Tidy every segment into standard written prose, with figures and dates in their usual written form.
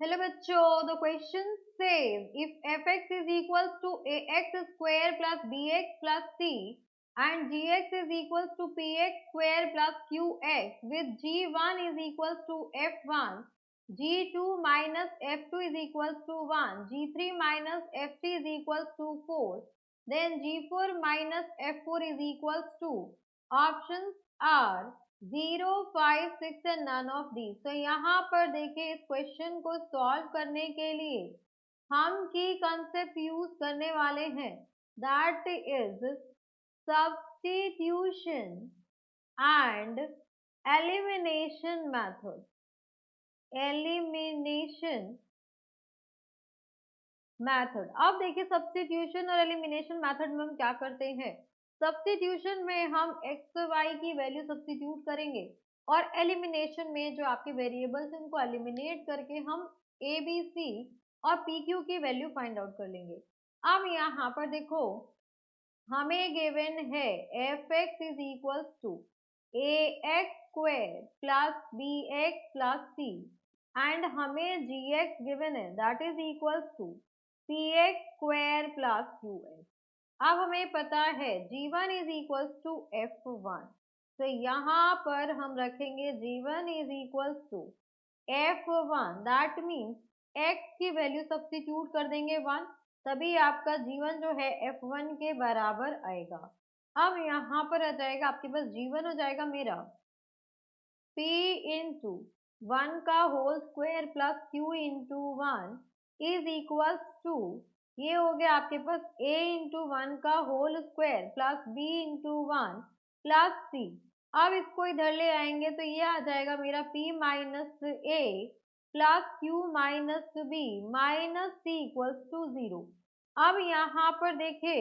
Hello बच्चों, the question says if fx is equals to ax square plus bx plus c and gx is equals to px square plus qx with g1 is equals to f1, g2 minus f2 is equals to 1, g3 minus f3 is equals to 4, then g4 minus f4 is equals to options are 0, 5, 6 and none of these. तो यहाँ पर देखिए, इस question को solve करने के लिए हम की कंसेप्ट यूज करने वाले हैं, that is substitution and elimination method. अब देखिए, सब्स्टिट्यूशन और एलिमिनेशन मेथड में हम क्या करते हैं। सब्स्टिट्यूशन में हम एक्स वाई की वैल्यू सब्स्टिट्यूट करेंगे और एलिमिनेशन में जो आपके वेरिएबल्स हैं उनको एलिमिनेट करके हम ए बी सी और पी क्यू की वैल्यू फाइंड आउट कर लेंगे। अब यहाँ पर देखो, हमें गिवन है F X is equals to A X square plus B X plus C and हमें जी एक्स गिवन है, that is equals to P X square plus Q X. अब हमें पता है g1 is equals to f1, तो यहाँ पर हम रखेंगे g1 is equals to f1, that means x की वैल्यू सब्स्टिट्यूट कर देंगे 1, तभी आपका g1 जो है f1 के बराबर आएगा। अब यहाँ पर आ जाएगा आपके पास g1 हो जाएगा मेरा p इंटू 1 का whole square plus q into 1 is equals to, ये हो गया आपके पास a इंटू 1 का whole square plus b into 1 plus c। अब इसको इधर ले आएंगे तो ये आ जाएगा मेरा p minus A plus q minus B minus C equals to 0। अब यहाँ पर देखिए,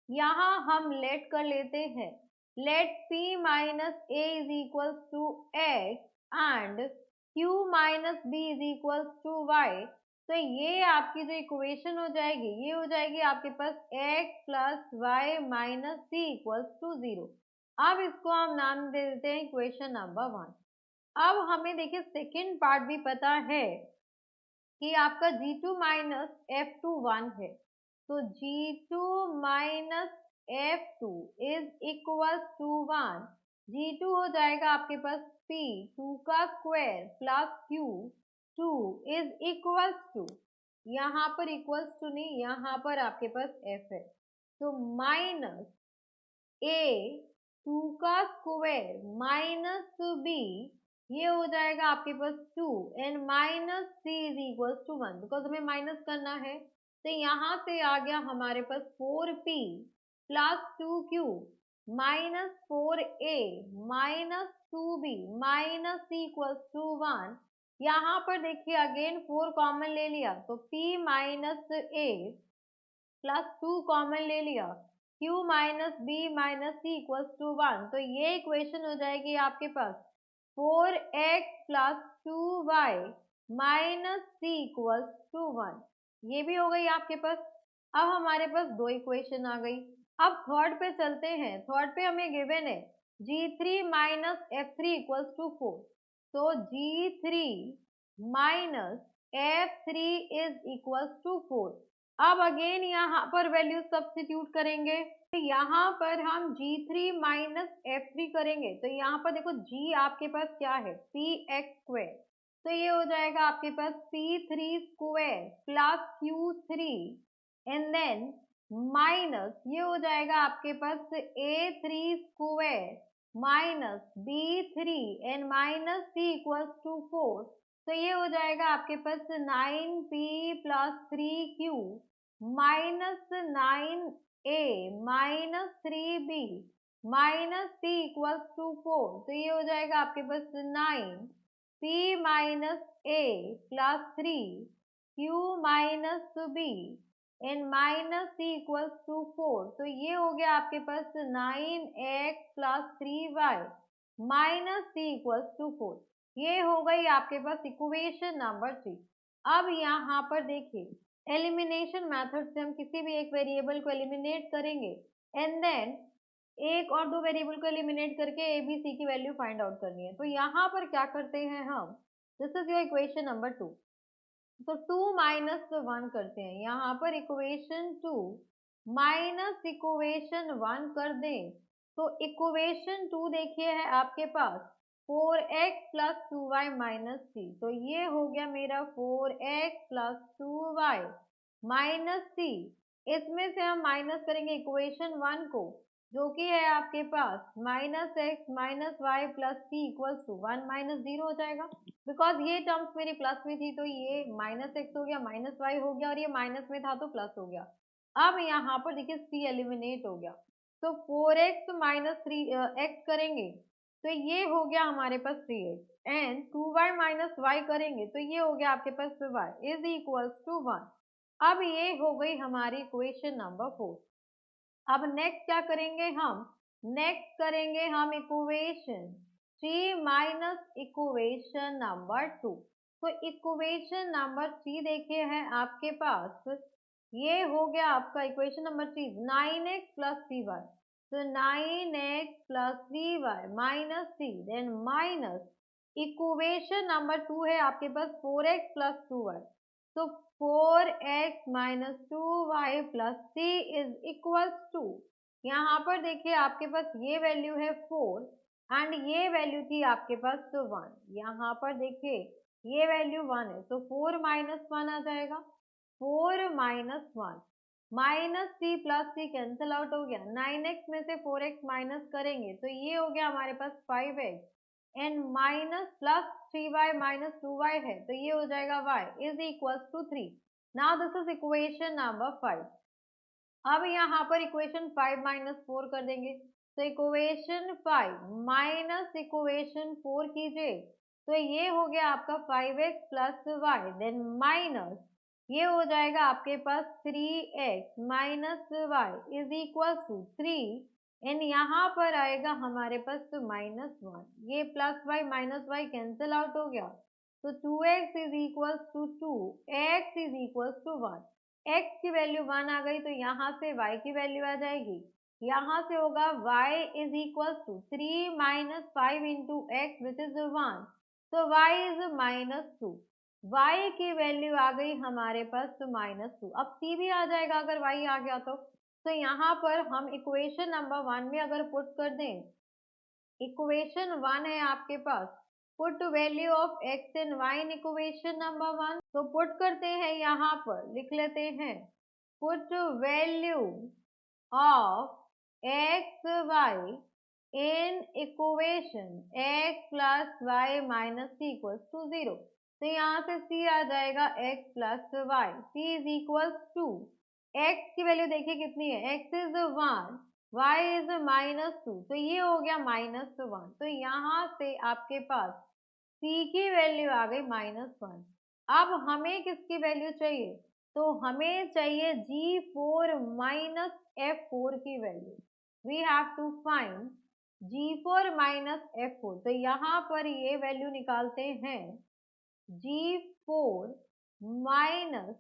यहाँ हम लेट कर लेते हैं, let p minus A is equals to x and q minus B is equals to y। तो ये आपकी जो इक्वेशन हो जाएगी, ये हो जाएगी आपके पास x plus Y minus C equals to 0। अब इसको हम नाम दे देते हैं इक्वेशन नंबर 1। अब हमें देखिए सेकेंड पार्ट भी पता है कि आपका g2 माइनस f2 1 है, तो g2 minus f2 is equals to 1। g2 हो जाएगा आपके पास p 2 का square plus q 2 is equals to, यहाँ पर इक्वल्स टू नहीं, यहाँ पर आपके पास f है, तो माइनस a 2 का स्क्वायर माइनस b, ये हो जाएगा आपके पास 2 and minus c is equals to 1, because हमें माइनस करना है। तो यहाँ से आ गया हमारे पास 4p plus 2q minus 4a minus 2b minus c equals to 1। यहाँ पर देखिए अगेन 4 कॉमन ले लिया तो p minus A plus 2 common ले लिया, q minus B minus C equals to 1। तो ये इक्वेशन हो जाएगी आपके पास 4x plus 2y minus C equals to 1। ये भी हो गई आपके पास। अब हमारे पास दो इक्वेशन आ गई। अब थर्ड पे चलते हैं। थर्ड पे हमें गिवन है g3 minus f3 equals to 4, तो g3 minus f3 is equals to 4। अब अगेन यहाँ पर वैल्यू सब्स्टिट्यूट करेंगे, तो यहाँ पर हम g3 माइनस f3 करेंगे, तो यहाँ पर देखो g आपके पास क्या है px स्क्वायर, तो ये हो जाएगा आपके पास p3 square plus q3 and then minus ये हो जाएगा आपके पास a3 square minus b3 and minus c equals to 4। तो ये हो जाएगा आपके पास 9p plus 3q minus 9a minus 3b minus c equals to 4। तो ये हो जाएगा आपके पास 9p minus a plus 3q minus b and minus c equals to 4। तो ये हो गया आपके पास 9x plus 3y minus c equals to 4। ये हो गई आपके पास इक्वेशन नंबर 3। अब यहाँ पर देखिए एलिमिनेशन मेथड से हम किसी भी एक वेरिएबल को एलिमिनेट करेंगे एंड देन एक और दो वेरिएबल को एलिमिनेट करके ए बी सी की वैल्यू फाइंड आउट करनी है। तो यहाँ पर क्या करते हैं हम, this is your equation number 2। तो 2 माइनस 1 करते हैं, यहाँ पर इक्वेशन 2 माइनस इक्वेशन 1 कर दें तो इक्वेशन 2 देखिए है आपके पास 4x प्लस 2y माइनस 3, तो ये हो गया मेरा 4x प्लस 2y माइनस 3। इसमें से हम माइनस करेंगे इक्वेशन 1 को, जो कि है आपके पास minus X minus Y plus C equals to 1 minus 0 हो जाएगा। बिकॉज ये टर्म्स मेरी प्लस में थी तो ये माइनस एक्स हो गया, माइनस वाई हो गया, और ये माइनस में था तो प्लस हो गया। अब यहाँ पर देखिए सी एलिमिनेट हो गया, तो 4x माइनस 3x करेंगे तो ये हो गया हमारे पास 3x, and 2y minus Y करेंगे तो ये हो गया आपके पास y इज इक्वल्स टू 1। अब ये हो गई हमारी इक्वेशन नंबर 4। अब नेक्स्ट क्या करेंगे हम, नेक्स्ट करेंगे हम इक्वेशन 3 माइनस इक्वेशन नंबर 2। तो इक्वेशन नंबर 3 देखिए है आपके पास, ये हो गया आपका equation number 3 9x plus 3y, तो 9x plus 3y minus 3, then minus equation number 2 है आपके पास 4x प्लस 2y, तो 4x minus 2y plus 3 is equals to, यहाँ पर देखिए आपके पास ये वैल्यू है 4 एंड ये वैल्यू थी आपके पास 1, यहाँ पर देखिए ये वैल्यू 1 है तो 4 माइनस 1 आ जाएगा, 4 माइनस 1 माइनस सी प्लस सी कैंसिल आउट हो गया, 9x में से 4x माइनस करेंगे तो ये हो गया हमारे पास 5x, and minus plus 3y minus 2y है तो ये हो जाएगा y is equals to 3। Now this is equation number 5। अब यहाँ पर इक्वेशन 5 माइनस 4 कर देंगे, तो इक्वेशन 5 माइनस इक्वेशन 4 कीजिए तो ये हो गया आपका 5x plus Y, then minus ये हो जाएगा आपके पास 3x minus Y is equal to 3, and यहाँ पर आएगा हमारे पास माइनस 1, ये plus Y minus Y cancel out हो गया, तो 2x is equal to 2, x is equal to 1, x की वैल्यू 1 आ गई तो यहाँ से y की वैल्यू आ जाएगी, यहाँ से होगा y is equal to 3 minus 5 into X which is 1, तो y इज माइनस 2, y की वैल्यू आ गई हमारे पास तो माइनस 2। अब c भी आ जाएगा अगर y आ गया तो यहाँ पर हम इक्वेशन नंबर 1 में अगर पुट कर दें, इक्वेशन 1 है आपके पास, put value of x and y in equation number 1, तो पुट करते हैं, यहाँ पर लिख लेते हैं put value of x y in equation x plus Y minus C equals to 0, तो यहाँ से c आ जाएगा x plus Y, c is equals to, x की वैल्यू देखिए कितनी है, x is 1, y is minus 2, तो ये हो गया माइनस 1, तो यहाँ से आपके पास c की वैल्यू आ गई माइनस 1। अब हमें किसकी वैल्यू चाहिए, तो हमें चाहिए g4 माइनस f4 की value, we have to find g4 minus f4, तो यहाँ पर ये वैल्यू निकालते हैं, g4 minus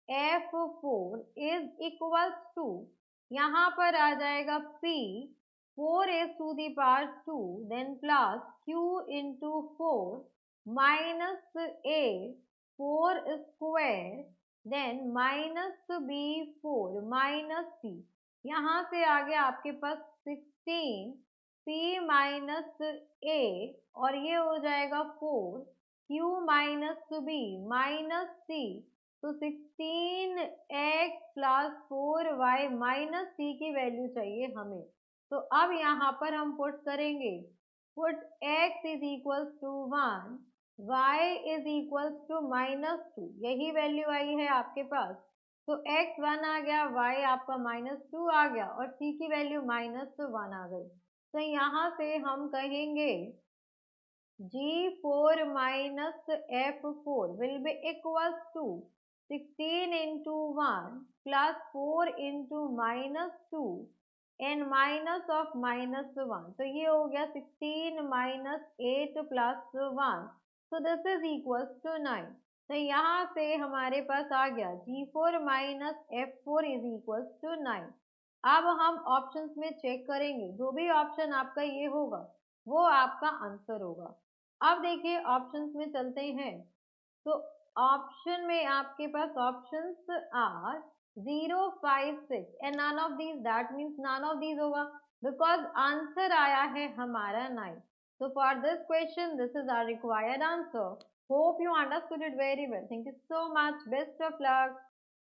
f4 is equals to, यहाँ पर आ जाएगा p 4 to the power 2 then plus q into 4 minus a 4 square then minus b 4 minus c, यहाँ से आ गया आपके पास 16 p माइनस a और ये हो जाएगा 4 q minus b minus c, तो 16x plus 4y minus c की वैल्यू चाहिए हमें, तो अब यहाँ पर हम पुट करेंगे, put x is equals to 1, y is equals to minus 2, यही वैल्यू आई है आपके पास, तो x 1 आ गया, y आपका माइनस 2 आ गया और c की वैल्यू माइनस 1 आ गई, तो यहाँ से हम कहेंगे g4 minus f4 will be equals to 16 into 1 plus 4 into minus 2 and minus of minus 1, तो ये हो गया 16 minus 8 plus 1, so this is equals to 9, तो यहाँ से हमारे पास आ गया g4 minus f4 is equals to 9। अब हम ऑप्शंस में चेक करेंगे, जो भी ऑप्शन आपका ये होगा वो आपका आंसर होगा। अब देखिए ऑप्शंस में चलते हैं, तो ऑप्शन में आपके पास options are 0, 5, 6 and none of these, that means none of these होगा बिकॉज आंसर आया है हमारा 9. So for this question, this is our required answer. Hope you understood it very well. Thank you so much. Best of luck.